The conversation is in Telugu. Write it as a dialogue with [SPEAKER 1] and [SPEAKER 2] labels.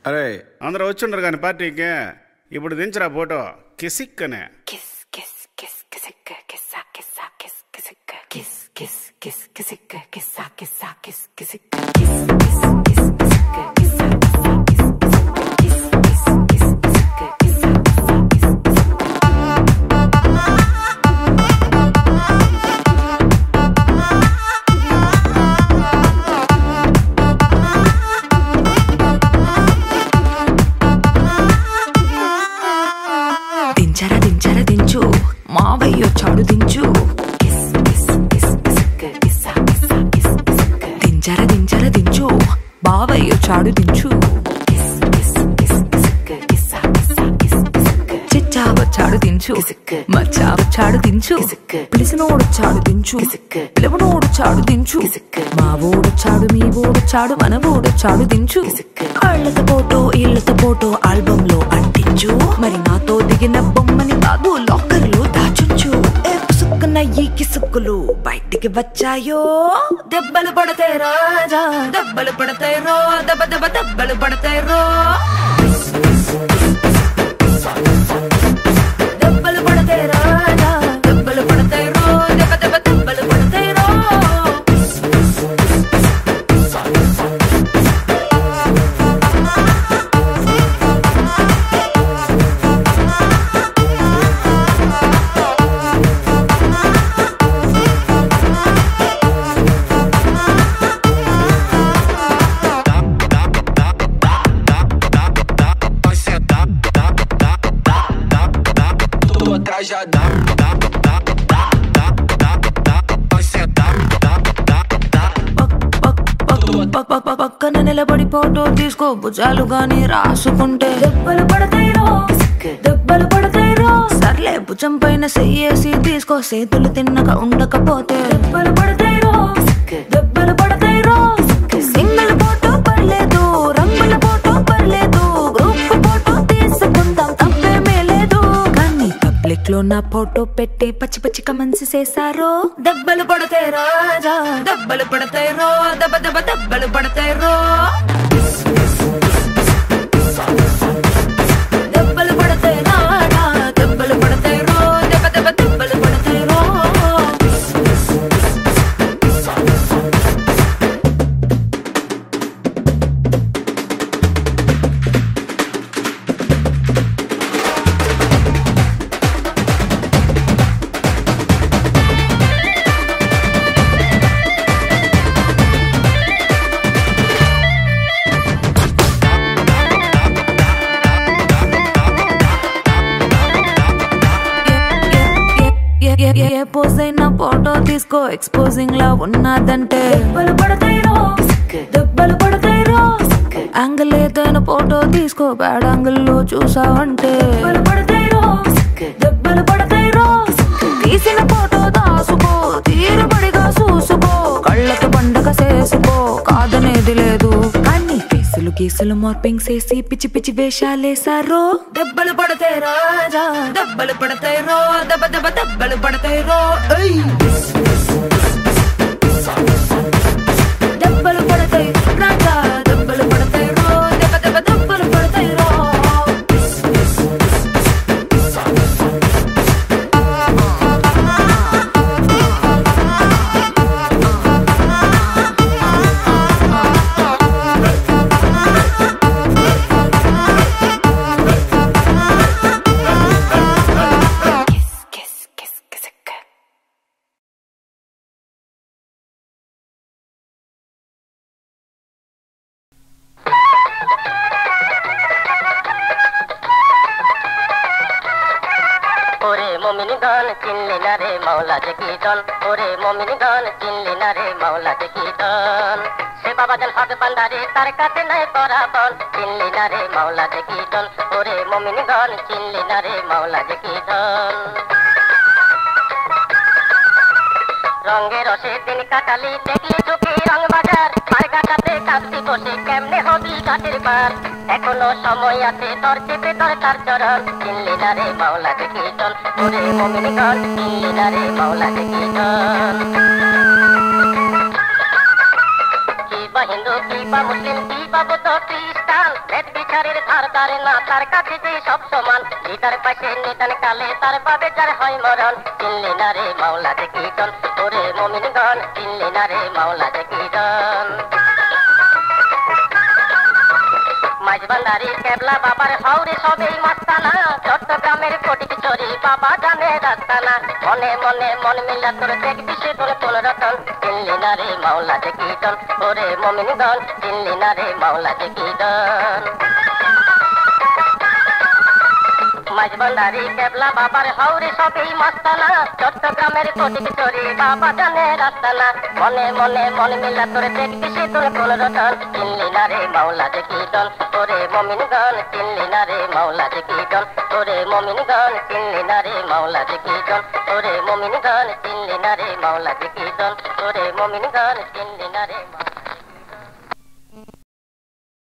[SPEAKER 1] అరే అందరూ వచ్చిండ్రు కానీ పార్టీకి ఇప్పుడు దించరా ఫోటో కిసిక్కనే
[SPEAKER 2] దించు మావయ్య చాడు దించు దించు బావయ్య చాడు దించు చిచ్చావచ్చాడు దించు మచ్చావచ్చాడు దించు పిలిసినోడొచ్చాడు దించు పిలవనోడొచ్చాడు దించు మా ఓడొచ్చాడు మీ ఓడొచ్చాడు మన ఓడొచ్చాడు దించు ఇళ్ళతో పోటో ఆల్బమ్ లో అంటించు మరి నాతో దిగిన బొమ్మని బాబు లాకర్ లో దాచుంచు సుక్కున ఈ కిసుక్కులు బయటికి వచ్చాయో దెబ్బలు పడతాయి రాజా దెబ్బలు పడతాయి రో దెబ్బ దెబ్బ దెబ్బలు పడతాయి రో దెబ్బలు పడతాయి రాజా దెబ్బలు పడతాయి రో దెబ్బ దెబ్బ దెబ్బలు పడతాయి రో పక్కన నిలబడి ఫోటో తీసుకో భుజాలు గాని రాసుకుంటే దెబ్బలు పడతాయి రో సర్లే భుజం పైన చెయ్యేసి తీసుకో చేతులు తిన్నక ఉండకపోతే దెబ్బలు పడతాయి రో సింగిల్ ఫోటో పర్లేదు రంగుల ఫోటో పర్లేదు గ్రూప్ ఫోటో తీసుకుందాం తప్పేమీ లేదు కానీ పబ్లిక్ లో నా ఫోటో పెట్టి పచ్చి పచ్చి కమెంట్స్ చేశారో దెబ్బలు పడతాయి రాజా దెబ్బలు పడతాయి రో దెబ్బ దెబ్బ దెబ్బలు పడతాయి రో దెబ్బలు పడతాయి రాజా దెబ్బలు పడతాయి రో దెబ్బ దెబ్బ దెబ్బలు పడతాయి రో ఏ పోజ్ అయినా ఫోటో తీసుకో ఎక్స్పోజింగ్ లా ఉన్నదంటే దెబ్బలు పడతాయి రో యాంగిల్ ఏదైనా ఫోటో తీసుకో బ్యాడ్ యాంగిల్ లో చూసావంటే దెబ్బలు పడతాయి రో తీసిన ఫోటో దాసుకో తీరుబడిగా చూసుకో కళ్ళకు పండగ చేసుకో కాదనేది లేదు కానీ కేసులు మార్పింగ్ చేసి పిచ్చి పిచ్చి వేషాలేసారో దెబ్బలు పడతాయి రాజా దెబ్బలు పడతాయి రో దెబ్బ దెబ్బ దెబ్బలు పడతాయి రో దెబ్బలు పడతాయి రాజా దెబ్బలు పడతాయి రో దెబ్బ దెబ్బ దెబ్బలు పడతాయి రో
[SPEAKER 3] मोमिनगण चिनली ना रे मौला जकीटन ओरे मोमिनगण चिनली ना रे मौला जकीटन से बाबा जन हद बंदारे तार काते नहीं बराबर चिनली ना रे मौला जकीटन ओरे मोमिनगण चिनली ना रे मौला जकीटन रंगे रसे दिन काटाली देखली चुकी रंग बाजार मार काटाते काटती बसे केमने हबी घाटेर पार एखोनो समय आछे तोर चेपे दरकार चरण चिनली ना रे मौला जकीटन ओरे मोमिनगण चिनली ना रे मौला जकीटन की बा हिंदू की बा मुस्लिम की बा बुद्ध ख्रिस्टान भेद সংসারের ধার ধারে না তার কাছে যে সব সমান গীতার পাশে নিদান কালে তার পাবে যার হয় মরণ চিনলি না রে মাওলা যে কীর্তন ওরে মুমিনগণ চিনলি না রে মাওলা যে কীর্তন মাঝবান্ধারি কেবলা বাবার হাওরে সবেই মাস্তানা চট্টগ্রামের কোটি চোরি বাবা জানে রাস্তানা মনে মনে মন মিলা তোর দেখবি সে তোর কোন রতন চিনলি না রে মাওলা যে কীর্তন ওরে মুমিনগণ চিনলি না রে মাওলা যে কীর্তন মাঝবান্ধারি কেবলা বাবার হাওরে সবেই মাস্তানা চট্টগ্রামের কোটি চোরি বাবা জানে রাস্তানা মনে মনে মন মিলা তোর দেখবি সে তোর কোন রতন চিনলি না রে মাওলা যে কীর্তন ওরে মুমিনগণ চিনলি না রে মাওলা যে কীর্তন ওরে মুমিনগণ চিনলি না রে মাওলা যে কীর্তন ওরে মুমিনগণ চিনলি না রে মাওলা যে কীর্তন ওরে মুমিনগণ চিনলি না রে